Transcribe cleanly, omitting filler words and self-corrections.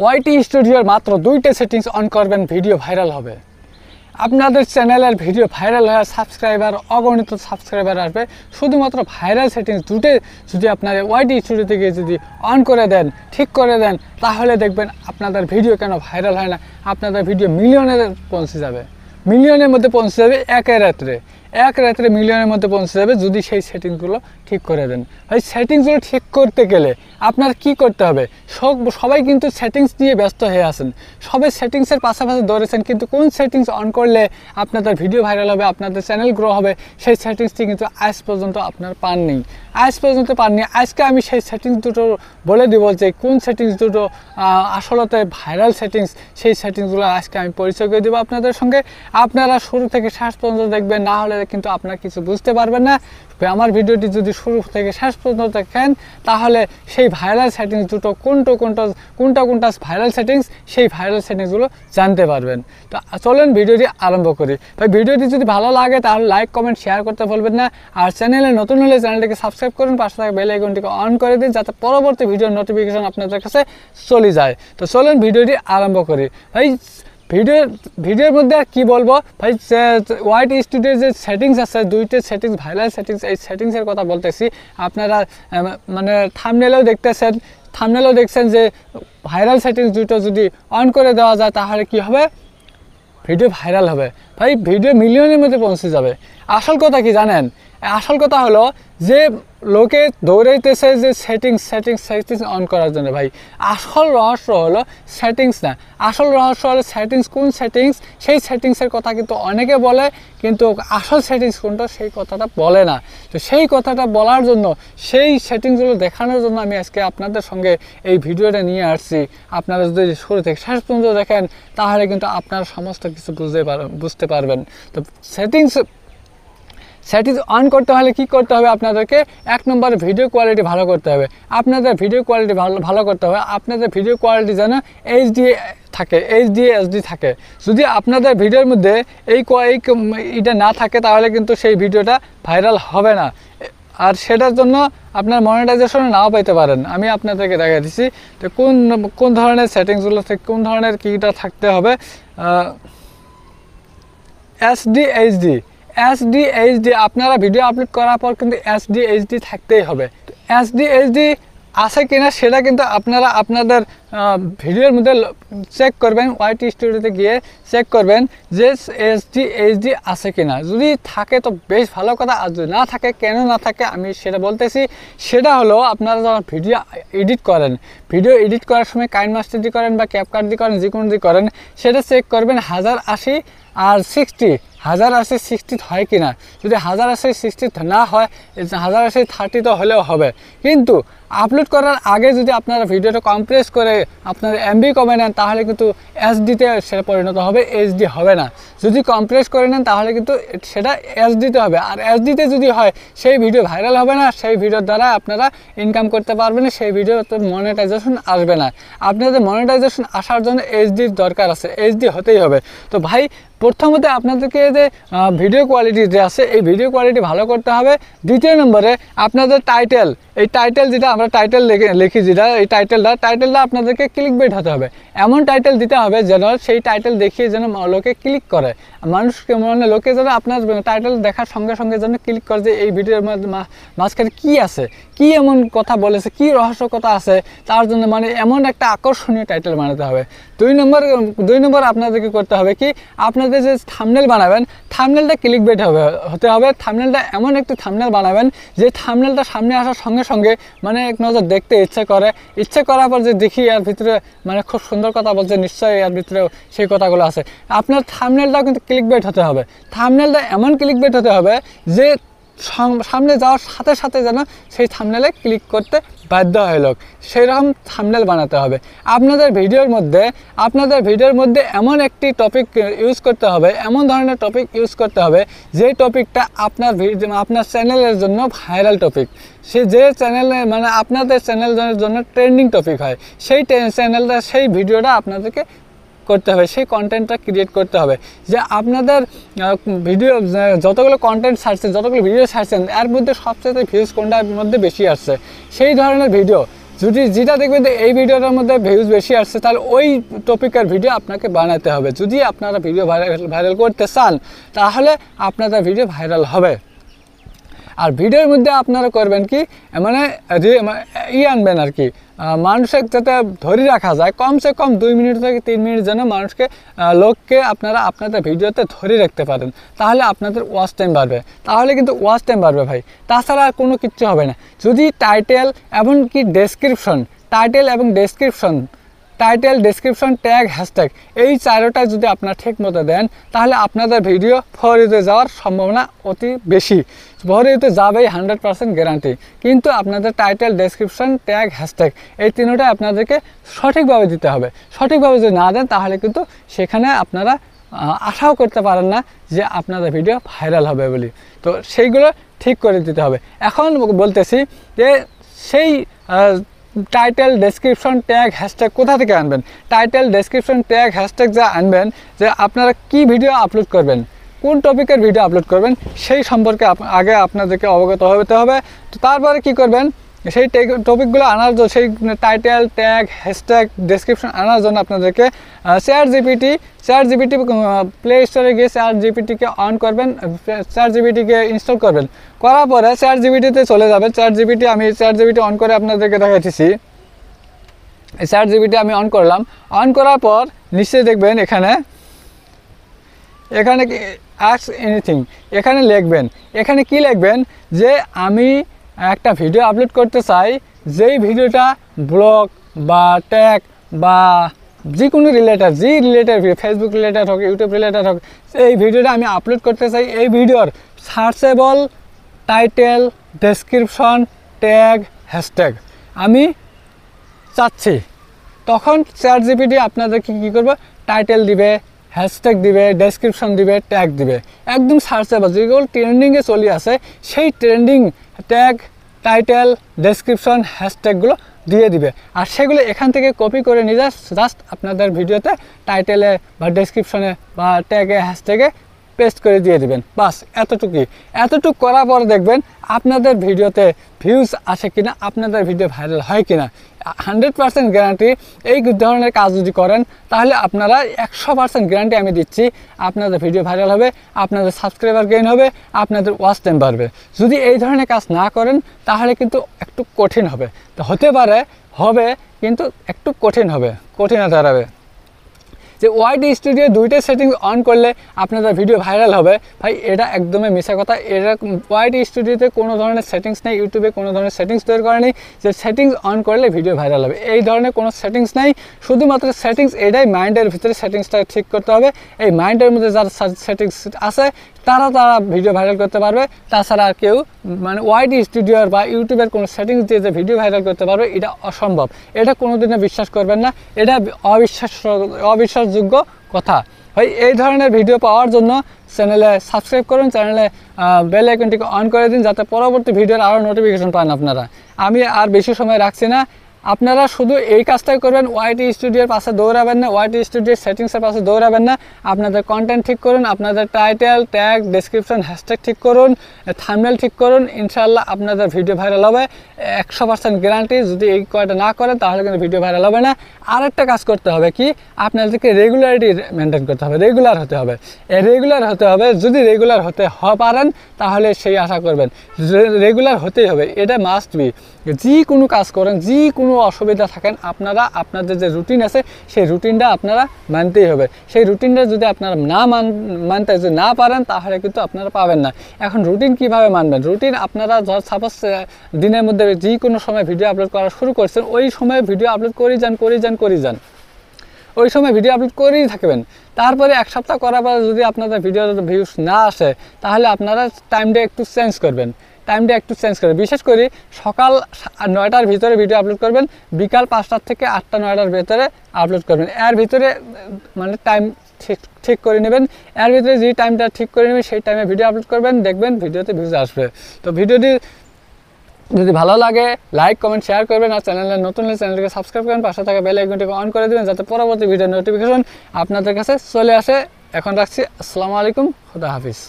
ওয়াইটি স্টুডিওর মাত্র 2টা সেটিংস অন করবেন, ভিডিও ভাইরাল হবে। আপনাদের চ্যানেলের ভিডিও ভাইরাল হয়ে সাবস্ক্রাইবার, অগণিত সাবস্ক্রাইবার আসবে। শুধুমাত্র ভাইরাল সেটিংস দুটো যদি আপনারা ওয়াইটি স্টুডিও থেকে যদি অন করে দেন, ঠিক করে দেন, তাহলে দেখবেন আপনাদের ভিডিও কেন ভাইরাল হয় না, আপনাদের ভিডিও মিলিয়নে পৌঁছে যাবে, মিলিয়নের মধ্যে পৌঁছে যাবে এক রাত্রে মিলিয়নের মধ্যে পৌঁছে যাবে যদি সেই সেটিংসগুলো ঠিক করে দেন। ভাই সেটিংসগুলো ঠিক করতে গেলে আপনার কি করতে হবে? সবাই কিন্তু সেটিংস নিয়ে ব্যস্ত হয়ে আছেন, সবাই সেটিংসের পাশাপাশি ধরেছেন, কিন্তু কোন সেটিংস অন করলে আপনাদের ভিডিও ভাইরাল হবে, আপনাদের চ্যানেল গ্রো হবে, সেই সেটিংসটি কিন্তু আজ পর্যন্ত আপনার পাননি। আজকে আমি সেই সেটিংস দুটো বলে দিব যে কোন সেটিংস দুটো আসলতে ভাইরাল সেটিংস, সেই সেটিংসগুলো আজকে আমি পরিচয় করে দেবো আপনাদের সঙ্গে। আপনারা শুরু থেকে শেষ পর্যন্ত দেখবেন, না হলে কিন্তু আপনারা কিছু বুঝতে পারবেন না। আমার ভিডিওটি যদি শুরু থেকে শেষ পর্যন্ত দেখেন, তাহলে সেই ভাইরাল সেটিংস দুটো কোনটা ভাইরাল সেটিংস, সেই ভাইরাল সেটিংসগুলো জানতে পারবেন। তো চলেন ভিডিওটি আরম্ভ করি। ভাই ভিডিওটি যদি ভালো লাগে তাহলে লাইক, কমেন্ট, শেয়ার করতে ভুলবেন না। আর চ্যানেলে নতুন হলে চ্যানেলটিকে সাবস্ক্রাইব করুন, পাশে থাকা বেল আইকনটিকে অন করে দিন, যাতে পরবর্তী ভিডিওর নোটিফিকেশন আপনাদের কাছে চলে যায়। তো চলেন ভিডিওটি আরম্ভ করি। ভাই ভিডিওর মধ্যে আর কি বলবো, ভাই ওয়াইটি স্টুডিওর যে সেটিংস আছে, 2টা সেটিংস ভাইরাল সেটিংস, এই সেটিংসের কথা বলতেছি। আপনারা মানে থাম্বনেলেও দেখছেন যে ভাইরাল সেটিংস দুটো যদি অন করে দেওয়া যায় তাহলে কি হবে, ভিডিও ভাইরাল হবে। ভাই ভিডিও মিলিয়নের মধ্যে পৌঁছে যাবে। আসল কথা কি জানেন? আসল কথা হলো যে লোকে দৌড়াইতেছে যে সেটিংস অন করার জন্য। ভাই আসল রহস্য হলো সেটিংস না, আসল রহস্য হলো কোন সেটিংস, সেই সেটিংসের কথা কিন্তু অনেকে বলে, কিন্তু আসল সেটিংস কোনটা সেই কথাটা বলে না। তো সেই কথাটা বলার জন্য, সেই সেটিংসগুলো দেখানোর জন্য আমি আজকে আপনাদের সঙ্গে এই ভিডিওটা নিয়ে আসছি। আপনারা যদি শুরু থেকে শেষ পর্যন্ত দেখেন, তাহলে কিন্তু আপনারা সমস্ত কিছু বুঝতে পারবেন। তো সেটিংস অন করতে হলে কি করতে হবে? আপনাদেরকে 1 নম্বরে ভিডিও কোয়ালিটি ভালো করতে হবে। আপনাদের ভিডিও কোয়ালিটি ভালো করতে হবে। আপনাদের ভিডিও কোয়ালিটি যেন এইচডি থাকে। যদি আপনাদের ভিডিওর মধ্যে এটা না থাকে, তাহলে কিন্তু সেই ভিডিওটা ভাইরাল হবে না। আর সেটার জন্য আপনার মনিটাইজেশন নাও পেতে পারেন। আমি আপনাদেরকে দেখা দিচ্ছি তো কোন ধরনের সেটিংসগুলো থেকে কোন ধরনের কীটা থাকতে হবে। এইচডি আপনারা ভিডিও আপলোড করার পর কিন্তু এইচডি থাকতেই হবে। এইচডি আছে কিনা সেটা কিন্তু আপনারা আপনাদের ভিডিওর মধ্যে চেক করবেন, ওয়াইটি স্টুডিওতে গিয়ে চেক করবেন যে এইচডি আছে কিনা। যদি থাকে তো বেশ ভালো কথা, আর যদি না থাকে, কেন না থাকে আমি সেটা বলতেছি। সেটা হলো আপনারা যখন ভিডিও এডিট করার সময় কাইনমাস্টার দিয়ে করেন বা ক্যাপকাট দিয়ে করেন, যে কোনো দিয়ে করেন, সেটা চেক করবেন 1080 আর 60 1080-60 হয় কিনা। যদি 1080-60 না হয়, 1080-30 তো হলেও হবে। কিন্তু আপলোড করার আগে যদি আপনারা ভিডিওটা কম্প্রেস করে আপনারা এমবি কমে নেন, তাহলে কিন্তু এইচডিতে সেটা পরিণত হবে, এইচডি হবে না। যদি কম্প্রেস করে নেন তাহলে কিন্তু সেটা এইচডিতে হবে। আর এইচডিতে যদি হয়, সেই ভিডিও ভাইরাল হবে না, সেই ভিডিওর দ্বারা আপনারা ইনকাম করতে পারবেন না, সেই ভিডিওতে মনিটাইজেশন আসবে না। আপনাদের মনিটাইজেশন আসার জন্য এইচডির দরকার আছে, এইচডি হতেই হবে। তো ভাই প্রথমত আপনাদেরকে যে ভিডিও কোয়ালিটি যে আছে, এই ভিডিও কোয়ালিটি ভালো করতে হবে। দ্বিতীয় নম্বরে আপনাদের টাইটেল, এই টাইটেল যেটা আমরা টাইটেল লিখি, যেটা এই টাইটেলটা আপনাদেরকে ক্লিকবেট হতে হবে। এমন টাইটেল দিতে হবে যেন সেই টাইটেল দেখিয়ে যেন লোকে ক্লিক করে, লোকে যেন আপনার টাইটেল দেখার সঙ্গে সঙ্গে যেন ক্লিক করে যে এই ভিডিওর মাঝখানে কী আছে, কী এমন কথা বলেছে, কী রহস্য কথা আছে, তার জন্য মানে এমন একটা আকর্ষণীয় টাইটেল বানাতে হবে। 2 নম্বর আপনাদেরকে করতে হবে কি, আপনাদের যে থাম্বনেল বানাবেন, থাম্বনেলটা ক্লিকবেট হতে হবে। থাম্বনেলটা এমন একটি থাম্বনেল বানাবেন যে থাম্বনেলটা সামনে আসার সঙ্গে সঙ্গে মানে এক নজর দেখতে ইচ্ছে করার পর যে দেখি এর ভিতরে মানে খুব সুন্দর কথা বলছে, নিশ্চয়ই এর ভিতরে সেই কথাগুলো আছে। আপনার থাম্বনেলটাও কিন্তু ক্লিকবেট হতে হবে। থাম্বনেলটা এমন ক্লিকবেট হতে হবে যে সামনে যাওয়ার সাথে সাথে যেন সেই থাম্বনেলে ক্লিক করতে বাধ্য হয় লোক, সেরকম থাম্বনেল বানাতে হবে। আপনাদের ভিডিওর মধ্যে এমন একটি টপিক ইউজ করতে হবে, এমন ধরনের টপিক ইউজ করতে হবে যে টপিকটা আপনার চ্যানেলের জন্য ভাইরাল টপিক, যে চ্যানেলে মানে আপনাদের চ্যানেলের জন্য ট্রেন্ডিং টপিক হয়, সেই ভিডিওটা আপনাদেরকে করতে হবে, সেই কন্টেন্টটা ক্রিয়েট করতে হবে। যে আপনাদের ভিডিও যতগুলো কন্টেন্ট ছাড়ছেন, যতগুলো ভিডিও ছাড়ছেন, এর মধ্যে সবচেয়ে ভিউজ কোনটার মধ্যে বেশি আসছে, সেই ধরনের ভিডিও যদি যেটা দেখবেন যে এই ভিডিওটার মধ্যে ভিউজ বেশি আসছে তাহলে ওই টপিকের ভিডিও আপনাকে বানাতে হবে। যদি আপনারা ভিডিও ভাইরাল করতে চান তাহলে আপনাদের ভিডিও ভাইরাল হবে। আর ভিডিওর মধ্যে আপনারা করবেন কি মানে আনবেন আর কি, মানুষের যাতে ধরে রাখা যায় কমসে কম 2 মিনিট থেকে 3 মিনিট যেন লোককে আপনারা আপনাদের ভিডিওতে ধরে রাখতে পারেন, তাহলে আপনাদের ওয়াচ টাইম বাড়বে, তাহলে কিন্তু ওয়াচ টাইম বাড়বে ভাই। তাছাড়া আর কোনো কিছু হবে না। যদি টাইটেল এমনকি description, title description tag hashtag এই 4টা যদি আপনারা ঠিক মতো দেন তাহলে আপনাদের ভিডিও ফরিতে যাওয়ার সম্ভাবনা অতি বেশি। ফরিতে যাবেই 100% গ্যারান্টি। কিন্তু আপনাদের টাইটেল ডেসক্রিপশন ট্যাগ হ্যাশট্যাগ এই 3টা আপনাদেরকে সঠিকভাবে দিতে হবে। সঠিকভাবে যদি না দেন তাহলে কিন্তু সেখানে আপনারা আশাও করতে পারেন না যে আপনাদের ভিডিও ভাইরাল হবে বলে। তো সেইগুলো ঠিক করে দিতে হবে। এখন বলতেছি যে সেই টাইটেল ডেসক্রিপশন ট্যাগ হ্যাশট্যাগ কোথা থেকে আনবেন। টাইটেল ডেসক্রিপশন ট্যাগ হ্যাশট্যাগ যা আনবেন, যে আপনারা কি ভিডিও আপলোড করবেন, কোন টপিকের ভিডিও আপলোড করবেন সেই সম্পর্কে আগে আপনাদেরকে অবগত হতে হবে। তো তারপরে কি করবেন, সেই টপিকগুলো আনার জন্য, সেই টাইটেল ট্যাগ হ্যাশট্যাগ ডেসক্রিপশন আনার জন্য আপনাদেরকে চ্যাট জিপিটি প্লে স্টোরে গিয়ে চ্যাট জিপিটিকে অন করবেন, চ্যাট জিপিটিকে ইনস্টল করবেন। করার পরে চ্যাট জিপিটিতে চলে যাবেন। আমি চ্যাট জিপিটি অন করে আপনাদেরকে দেখাচ্ছি। চ্যাট জিপিটি আমি অন করলাম। অন করার পর নিশ্চয়ই দেখবেন এখানে আস্ক এনিথিং এখানে লিখবেন। এখানে কি লিখবেন, যে আমি একটা ভিডিও আপলোড করতে চাই, যেই ভিডিওটা ব্লগ বা ট্যাগ বা যে কোনো রিলেটেড ফেসবুক রিলেটেড হোক, ইউটিউব রিলেটেড হোক, এই ভিডিওটা আমি আপলোড করতে চাই। এই ভিডিওর searchable title description tag hashtag আমি চাচ্ছি। তখন চ্যাট জিপিটি আপনাদেরকে কী করবে, টাইটেল দিবে, হ্যাশট্যাগ দিবে, ডেসক্রিপশন দিবে, ট্যাগ দিবে, একদম সার্চেবল যেগুলো ট্রেন্ডিংয়ে চলে আসে সেই ট্রেন্ডিং ট্যাগ, টাইটেল, ডেসক্রিপশন, হ্যাশট্যাগুলো দিয়ে দিবে। আর সেগুলো এখান থেকে কপি করে নিয়ে জাস্ট আপনাদের ভিডিওতে টাইটেলে বা ডেসক্রিপশনে বা ট্যাগে হ্যাশট্যাগে পেস্ট করে দিয়ে দিবেন। বাস এতটুকু করার পর দেখবেন আপনাদের ভিডিওতে ভিউজ আসে কিনা, আপনাদের ভিডিও ভাইরাল হয় কিনা। 100% গ্যারান্টি এই ধরনের কাজ যদি করেন তাহলে আপনারা 100% গ্যারান্টি আমি দিচ্ছি আপনাদের ভিডিও ভাইরাল হবে, আপনাদের সাবস্ক্রাইবার গেইন হবে, আপনাদের ওয়াচ টাইম বাড়বে। যদি এই ধরনের কাজ না করেন তাহলে কিন্তু একটু কঠিন হবে। তো হতে পারে হবে, কিন্তু একটু কঠিন হতে পারবে। যে ওয়াইটি স্টুডিও 2টা সেটিংস অন করলে আপনাদের ভিডিও ভাইরাল হবে, ভাই এটা একদমই মিথ্যা কথা। এরকম ওয়াইটি স্টুডিওতে কোনো ধরনের সেটিংস নেই, ইউটিউবে কোনো ধরনের সেটিংস তৈরি করা নেই যে সেটিংস অন করলে ভিডিও ভাইরাল হবে। এই ধরনের কোনো সেটিংস নেই। শুধুমাত্র সেটিংস এটাই মাইন্ডের ভিতরে সেটিংসটা ঠিক করতে হবে। এই মাইন্ডের মধ্যে যারা সেটিংস আছে তারা ভিডিও ভাইরাল করতে পারবে। তাছাড়া আর কেউ মানে ওয়াইটি স্টুডিওর বা ইউটিউবের কোনো সেটিংস দিয়ে যে ভিডিও ভাইরাল করতে পারবে এটা অসম্ভব। এটা কোনোদিনও বিশ্বাস করবেন না, এটা অবিশ্বাসযোগ্য কথা। ভাই এই ধরনের ভিডিও পাওয়ার জন্য চ্যানেলে সাবস্ক্রাইব করুন, চ্যানেলে বেল আইকনটিকে অন করে দিন যাতে পরবর্তী ভিডিওর আরও নোটিফিকেশন পান আপনারা। আমি আর বেশি সময় রাখছি না, আপনারা শুধু এই কাজটাই করবেন, ওয়াইটি স্টুডিওর পাশে দৌড়াবেন না, ওয়াইটি স্টুডিওর সেটিংসের পাশে দৌড়াবেন না। আপনাদের কন্টেন্ট ঠিক করুন, আপনাদের টাইটেল, ট্যাগ, ডেসক্রিপশন, হ্যাশট্যাগ ঠিক করুন, থাম্বনেল ঠিক করুন, ইনশাআল্লাহ আপনাদের ভিডিও ভাইরাল হবে। 100% গ্যারান্টি। যদি এই কয়টা না করেন তাহলে কিন্তু ভিডিও ভাইরাল হবে না। আরেকটা কাজ করতে হবে কি, আপনাদেরকে রেগুলারিটি মেনটেন করতে হবে, রেগুলার হতে হবে। যদি রেগুলার হতে পারেন তাহলে সেই আশা করবেন, রেগুলার হতেই হবে, এটা মাস্ট বি। যে কোনো কাজ করেন, যে কোনো অসুবিধা থাকেন, আপনারা আপনাদের যে রুটিন আছে সেই রুটিনটা আপনারা মানতেই হবে। সেই রুটিনটা যদি আপনারা মানতে যদি না পারেন তাহলে কিন্তু আপনারা পাবেন না। এখন রুটিন কিভাবে মানবেন? রুটিন আপনারা সাপোজ দিনের মধ্যে যে কোনো সময় ভিডিও আপলোড করা শুরু করছেন, ওই সময় ভিডিও আপলোড করে যান, ওই সময় ভিডিও আপলোড করেই থাকবেন। তারপরে 1 সপ্তাহ করার পর যদি আপনাদের ভিডিওর ভিউজ না আসে তাহলে আপনারা টাইমটা একটু চেঞ্জ করবেন। বিশেষ করে সকাল 9টার ভিতরে ভিডিও আপলোড করবেন, বিকাল 5টা থেকে 8টা 9টার ভিতরে আপলোড করবেন। এর ভিতরে মানে টাইম ঠিক করে নেবেন। এর ভিতরে যে টাইমটা ঠিক করে নেবেন সেই টাইমে ভিডিও আপলোড করবেন, দেখবেন ভিডিওতে ভিউজ আসবে। তো ভিডিওটি যদি ভালো লাগে লাইক, কমেন্ট, শেয়ার করবেন। আর নতুন হলে চ্যানেলকে সাবস্ক্রাইব করবেন, পাশে থাকা বেল আইকনটিকে অন করে দেবেন যাতে পরবর্তী ভিডিওর নোটিফিকেশন আপনাদের কাছে চলে আসে। এখন রাখছি, আসসালামু আলাইকুম, খুদা হাফিজ।